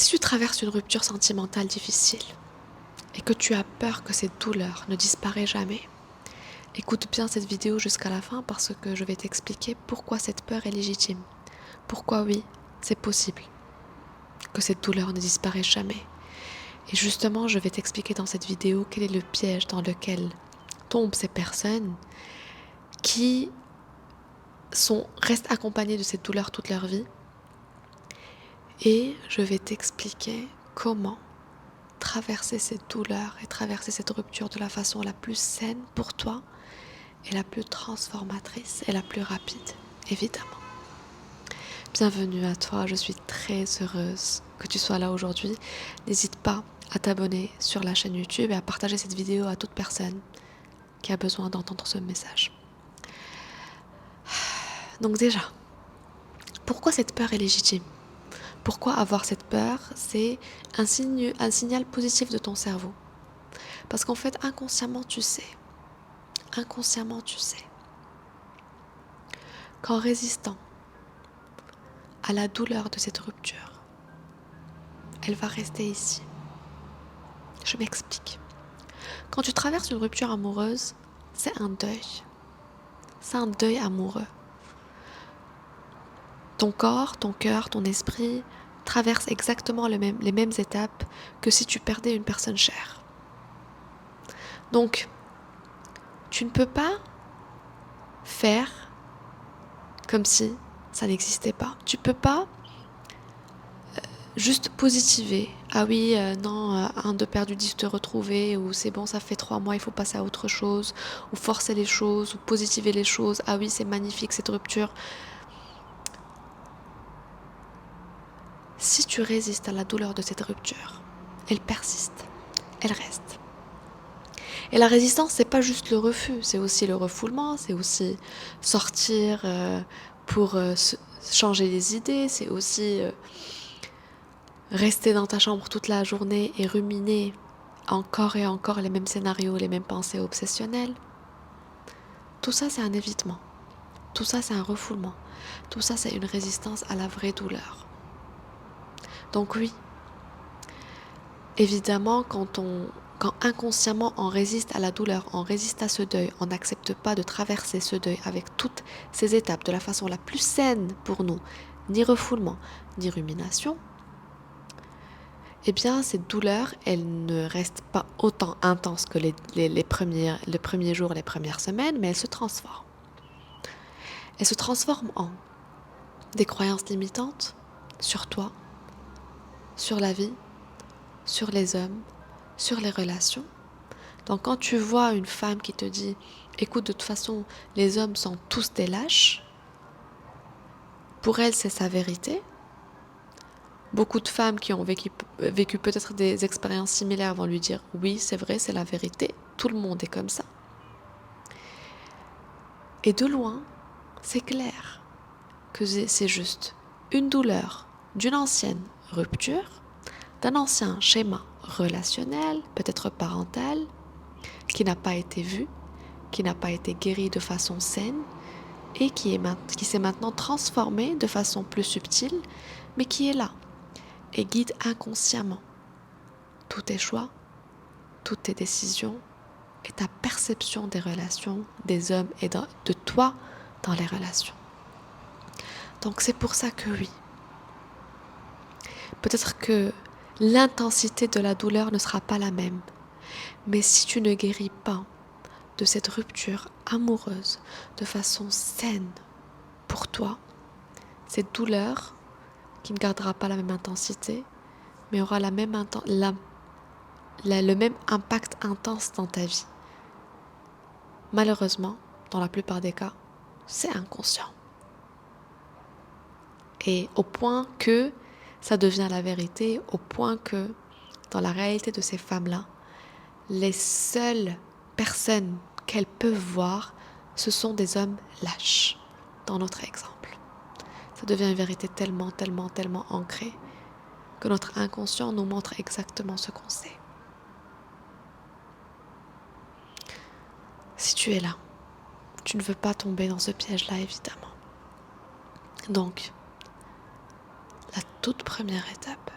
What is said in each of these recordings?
Si tu traverses une rupture sentimentale difficile et que tu as peur que cette douleur ne disparaisse jamais, écoute bien cette vidéo jusqu'à la fin parce que je vais t'expliquer pourquoi cette peur est légitime. Pourquoi oui, c'est possible que cette douleur ne disparaisse jamais. Et justement, je vais t'expliquer dans cette vidéo quel est le piège dans lequel tombent ces personnes qui restent accompagnées de cette douleur toute leur vie. Et je vais t'expliquer comment traverser cette douleur et traverser cette rupture de la façon la plus saine pour toi et la plus transformatrice et la plus rapide, évidemment. Bienvenue à toi, je suis très heureuse que tu sois là aujourd'hui. N'hésite pas à t'abonner sur la chaîne YouTube et à partager cette vidéo à toute personne qui a besoin d'entendre ce message. Donc déjà, pourquoi cette peur est légitime ? Pourquoi avoir cette peur ? C'est un signal positif de ton cerveau. Parce qu'en fait, inconsciemment, tu sais qu'en résistant à la douleur de cette rupture, elle va rester ici. Je m'explique. Quand tu traverses une rupture amoureuse, c'est un deuil. C'est un deuil amoureux. Ton corps, ton cœur, ton esprit traversent exactement les mêmes étapes que si tu perdais une personne chère. Donc, tu ne peux pas faire comme si ça n'existait pas. Tu peux pas juste positiver. Ah oui, non, un de perdu, 10 de retrouver, ou c'est bon, ça fait 3 mois, il faut passer à autre chose, ou forcer les choses, ou positiver les choses. Ah oui, c'est magnifique cette rupture. Si tu résistes à la douleur de cette rupture, elle persiste, elle reste. Et la résistance, c'est pas juste le refus, c'est aussi le refoulement, c'est aussi sortir pour changer les idées, c'est aussi rester dans ta chambre toute la journée et ruminer encore et encore les mêmes scénarios, les mêmes pensées obsessionnelles. Tout ça, c'est un évitement. Tout ça, c'est un refoulement. Tout ça, c'est une résistance à la vraie douleur. Donc oui, évidemment, quand inconsciemment on résiste à la douleur, on résiste à ce deuil, on n'accepte pas de traverser ce deuil avec toutes ces étapes de la façon la plus saine pour nous, ni refoulement, ni rumination, eh bien cette douleur, elle ne reste pas autant intense que les premiers jours, les premières semaines, mais elle se transforme. Elle se transforme en des croyances limitantes sur toi, sur la vie, sur les hommes, sur les relations. Donc quand tu vois une femme qui te dit « Écoute, de toute façon, les hommes sont tous des lâches », pour elle, c'est sa vérité. Beaucoup de femmes qui ont vécu peut-être des expériences similaires vont lui dire « Oui, c'est vrai, c'est la vérité, tout le monde est comme ça ». Et de loin, c'est clair que c'est juste une douleur d'une ancienne rupture, d'un ancien schéma relationnel, peut-être parental, qui n'a pas été vu, qui n'a pas été guéri de façon saine et qui s'est maintenant transformé de façon plus subtile, mais qui est là et guide inconsciemment tous tes choix, toutes tes décisions et ta perception des relations, des hommes et de toi dans les relations. Donc c'est pour ça que oui, peut-être que l'intensité de la douleur ne sera pas la même, mais si tu ne guéris pas de cette rupture amoureuse de façon saine pour toi, cette douleur qui ne gardera pas la même intensité, mais aura le même impact intense dans ta vie. Malheureusement, dans la plupart des cas, c'est inconscient. Et au point que ça devient la vérité, au point que, dans la réalité de ces femmes-là, les seules personnes qu'elles peuvent voir, ce sont des hommes lâches, dans notre exemple. Ça devient une vérité tellement, tellement, tellement ancrée que notre inconscient nous montre exactement ce qu'on sait. Si tu es là, tu ne veux pas tomber dans ce piège-là, évidemment. Donc, la toute première étape,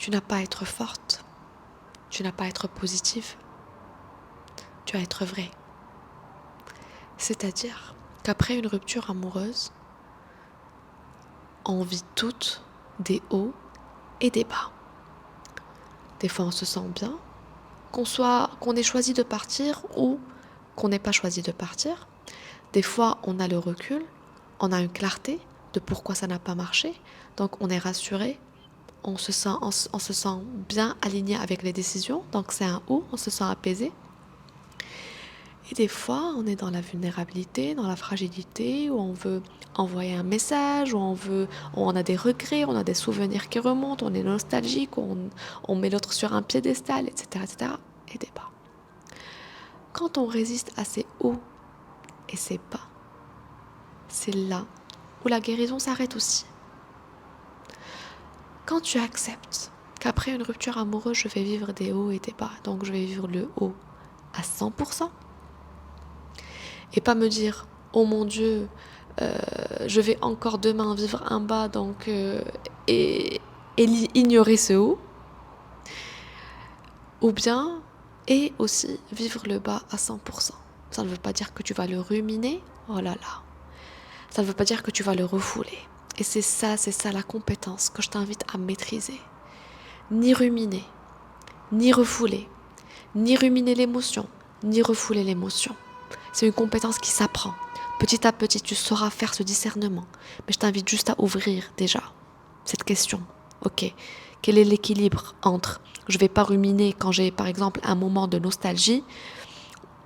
Tu n'as pas à être forte, tu n'as pas à être positive, tu as à être vraie. C'est-à-dire qu'après une rupture amoureuse, on vit toutes des hauts et des bas. Des fois on se sent bien, qu'on ait choisi de partir ou qu'on n'ait pas choisi de partir. Des fois on a le recul, on a une clarté de pourquoi ça n'a pas marché, donc on est rassuré, on se sent bien aligné avec les décisions, donc c'est un ou, on se sent apaisé. Et des fois, on est dans la vulnérabilité, dans la fragilité, où on veut envoyer un message, où on a des regrets, on a des souvenirs qui remontent, on est nostalgique, on met l'autre sur un piédestal, etc., etc., et des bas. Quand on résiste à ces hauts et ces bas, c'est là où la guérison s'arrête aussi. Quand tu acceptes qu'après une rupture amoureuse, je vais vivre des hauts et des bas, donc je vais vivre le haut à 100%, et pas me dire « Oh mon Dieu, je vais encore demain vivre un bas, donc et ignorer ce haut », ou bien et aussi vivre le bas à 100%. Ça ne veut pas dire que tu vas le ruminer, oh là là. Ça ne veut pas dire que tu vas le refouler. Et c'est ça la compétence que je t'invite à maîtriser. Ni ruminer, ni refouler, ni ruminer l'émotion, ni refouler l'émotion. C'est une compétence qui s'apprend. Petit à petit, tu sauras faire ce discernement. Mais je t'invite juste à ouvrir déjà cette question. Ok, quel est l'équilibre entre je ne vais pas ruminer quand j'ai par exemple un moment de nostalgie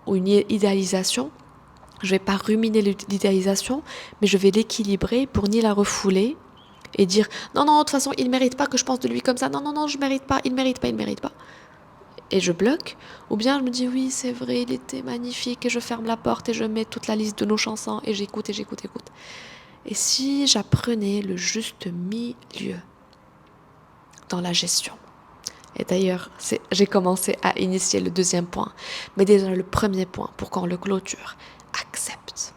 ou une idéalisation. Je ne vais pas ruminer l'idéalisation, mais je vais l'équilibrer pour ni la refouler et dire non, non, de toute façon, il ne mérite pas que je pense de lui comme ça. Non, non, non, je ne mérite pas, il ne mérite pas, il ne mérite pas. Et je bloque, ou bien je me dis oui c'est vrai, il était magnifique, et je ferme la porte et je mets toute la liste de nos chansons et j'écoute. Et si j'apprenais le juste milieu dans la gestion? Et d'ailleurs, j'ai commencé à initier le deuxième point, mais déjà le premier point pour qu'on le clôture, accepte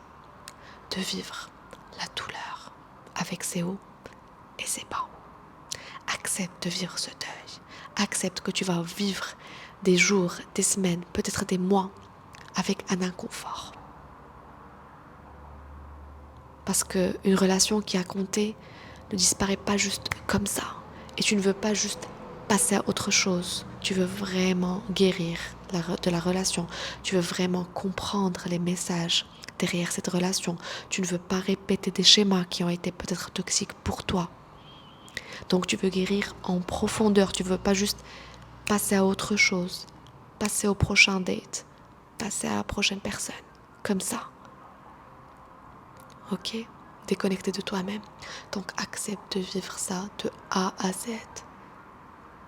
de vivre la douleur avec ses hauts et ses bas. Accepte de vivre ce deuil, accepte que tu vas vivre des jours, des semaines, peut-être des mois avec un inconfort. Parce qu'une relation qui a compté ne disparaît pas juste comme ça. Et tu ne veux pas juste passer à autre chose. Tu veux vraiment guérir de la relation. Tu veux vraiment comprendre les messages derrière cette relation. Tu ne veux pas répéter des schémas qui ont été peut-être toxiques pour toi. Donc tu veux guérir en profondeur. Tu ne veux pas juste passer à autre chose. Passer au prochain date. Passer à la prochaine personne. Comme ça. Ok? Déconnecté de toi-même. Donc accepte de vivre ça de A à Z.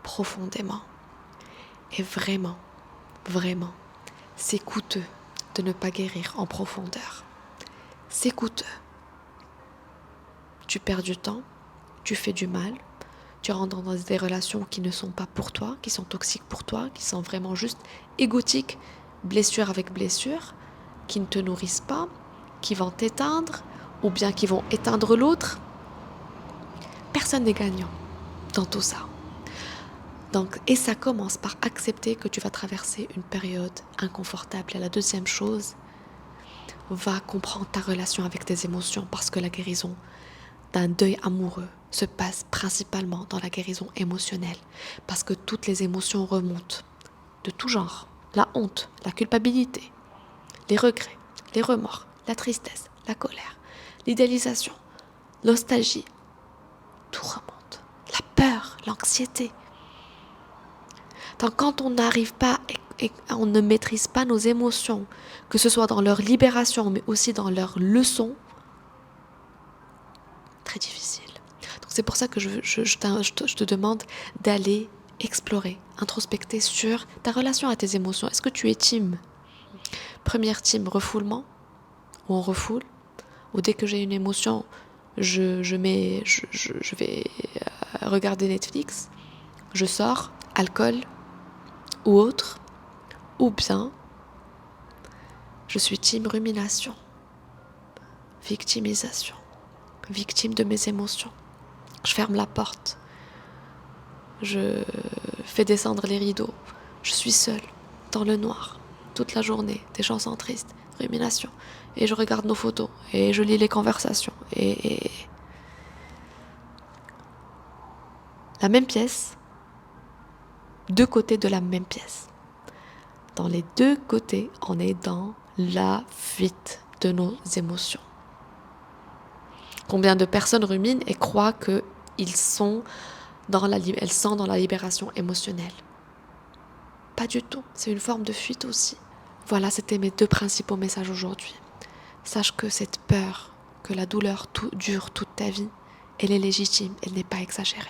Profondément. Et vraiment, vraiment, c'est coûteux de ne pas guérir en profondeur. C'est coûteux. Tu perds du temps, tu fais du mal, tu rentres dans des relations qui ne sont pas pour toi, qui sont toxiques pour toi, qui sont vraiment juste égotiques, blessure avec blessure, qui ne te nourrissent pas, qui vont t'éteindre ou bien qui vont éteindre l'autre. Personne n'est gagnant dans tout ça. Donc, et ça commence par accepter que tu vas traverser une période inconfortable. Et la deuxième chose, va comprendre ta relation avec tes émotions, parce que la guérison d'un deuil amoureux se passe principalement dans la guérison émotionnelle, parce que toutes les émotions remontent de tout genre. La honte, la culpabilité, les regrets, les remords, la tristesse, la colère, l'idéalisation, la nostalgie, tout remonte. La peur, l'anxiété. Donc quand on n'arrive pas et on ne maîtrise pas nos émotions, que ce soit dans leur libération mais aussi dans leur leçon, très difficile. Donc c'est pour ça que je te demande d'aller explorer, introspecter sur ta relation à tes émotions. Est-ce que tu es team? Première team, refoulement, où on refoule, où dès que j'ai une émotion, je vais regarder Netflix, je sors, alcool ou autre, ou bien je suis team rumination, victimisation, victime de mes émotions. Je ferme la porte. je fais descendre les rideaux. Je suis seule, dans le noir, toute la journée, des chansons tristes, ruminations. Et je regarde nos photos, et je lis les conversations. Et la même pièce, deux côtés de la même pièce. Dans les deux côtés, on est dans la fuite de nos émotions. Combien de personnes ruminent et croient qu'elles sont dans la libération émotionnelle? Pas du tout, c'est une forme de fuite aussi. Voilà, c'était mes deux principaux messages aujourd'hui. Sache que cette peur, que la douleur dure toute ta vie, elle est légitime, elle n'est pas exagérée.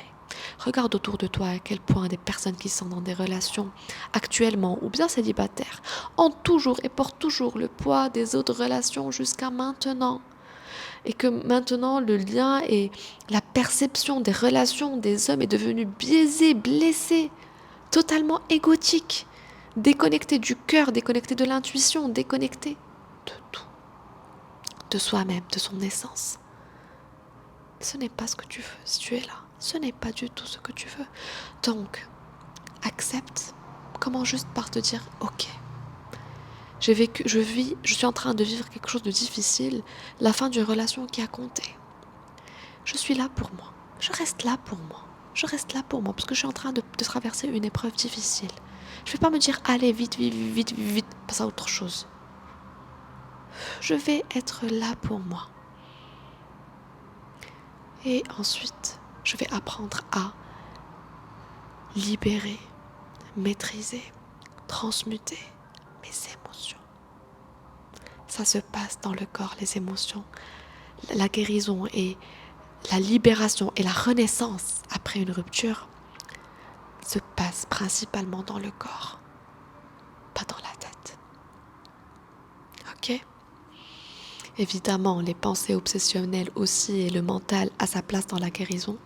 Regarde autour de toi à quel point des personnes qui sont dans des relations actuellement ou bien célibataires ont toujours et portent toujours le poids des autres relations jusqu'à maintenant. Et que maintenant le lien et la perception des relations des hommes est devenue biaisée, blessée, totalement égotique, déconnecté du cœur, déconnecté de l'intuition, déconnecté de tout, de soi-même, de son essence. Ce n'est pas ce que tu veux si tu es là. Ce n'est pas du tout ce que tu veux. Donc, accepte. Comment juste par te dire, ok, je suis en train de vivre quelque chose de difficile, la fin d'une relation qui a compté. Je suis là pour moi. Je reste là pour moi. Je reste là pour moi parce que je suis en train de traverser une épreuve difficile. Je ne vais pas me dire, allez, vite, vite, vite, vite, vite, passe à autre chose. Je vais être là pour moi. Et ensuite, je vais apprendre à libérer, maîtriser, transmuter mes émotions. Ça se passe dans le corps, les émotions. La guérison et la libération et la renaissance après une rupture se passe principalement dans le corps, pas dans la tête. Ok ? Évidemment, les pensées obsessionnelles aussi et le mental a sa place dans la guérison.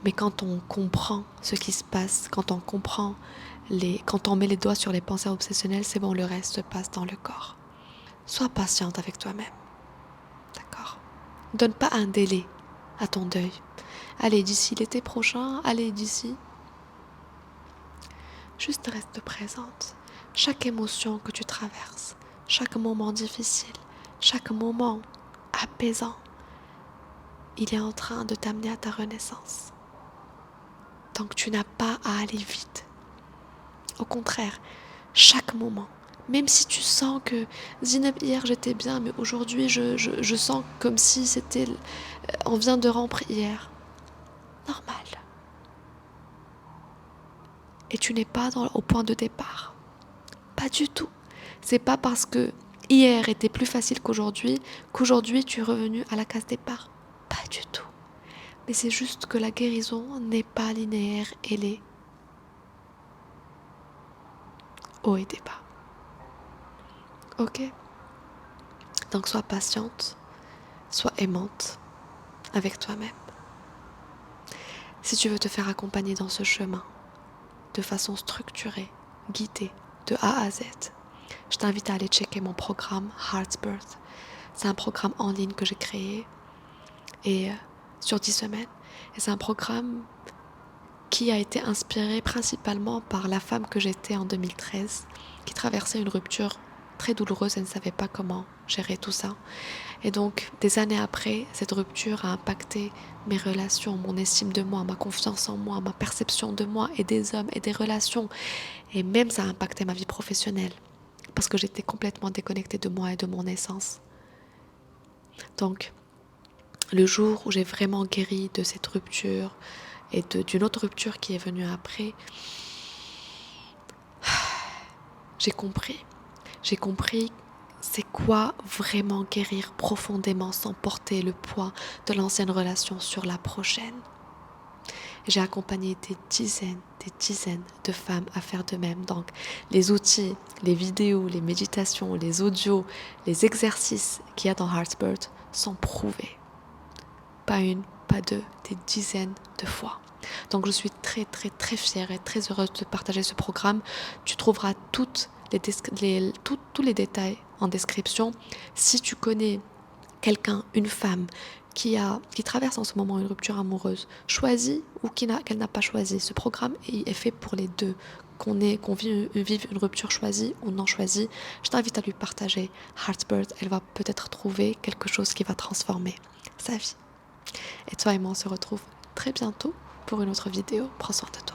Mais quand on comprend ce qui se passe, quand on met les doigts sur les pensées obsessionnelles, c'est bon, le reste se passe dans le corps. Sois patiente avec toi-même. D'accord ? Donne pas un délai à ton deuil. Allez, d'ici l'été prochain, allez, d'ici. Juste reste présente. Chaque émotion que tu traverses, chaque moment difficile, chaque moment apaisant, il est en train de t'amener à ta renaissance. Donc tu n'as pas à aller vite. Au contraire, chaque moment, même si tu sens que Zineb, hier j'étais bien, mais aujourd'hui je sens comme si on vient de rompre hier. Normal. Et tu n'es pas au point de départ. Pas du tout. C'est pas parce que hier était plus facile qu'aujourd'hui tu es revenu à la case départ. Pas du tout. Mais c'est juste que la guérison n'est pas linéaire, elle est haut et des bas. Ok ? Donc sois patiente, sois aimante avec toi-même. Si tu veux te faire accompagner dans ce chemin, de façon structurée, guidée, de A à Z, je t'invite à aller checker mon programme Heart's Birth. C'est un programme en ligne que j'ai créé sur 10 semaines. Et c'est un programme qui a été inspiré principalement par la femme que j'étais en 2013, qui traversait une rupture très douloureuse et ne savait pas comment gérer tout ça. Et donc, des années après, cette rupture a impacté mes relations, mon estime de moi, ma confiance en moi, ma perception de moi et des hommes et des relations. Et même ça a impacté ma vie professionnelle, parce que j'étais complètement déconnectée de moi et de mon essence. Donc, le jour où j'ai vraiment guéri de cette rupture et d'une autre rupture qui est venue après, j'ai compris c'est quoi vraiment guérir profondément sans porter le poids de l'ancienne relation sur la prochaine. J'ai accompagné des dizaines de femmes à faire de même. Donc les outils, les vidéos, les méditations, les audios, les exercices qu'il y a dans Heart's Birth sont prouvés. Pas une, pas deux, des dizaines de fois. Donc je suis très très très fière et très heureuse de partager ce programme. Tu trouveras tous les détails en description. Si tu connais quelqu'un, une femme qui traverse en ce moment une rupture amoureuse, choisie ou qu'elle n'a pas choisi. Ce programme est fait pour les deux. Qu'on vive une rupture choisie ou non choisie, je t'invite à lui partager. Heartbird, elle va peut-être trouver quelque chose qui va transformer sa vie. Et toi et moi, on se retrouve très bientôt pour une autre vidéo. Prends soin de toi.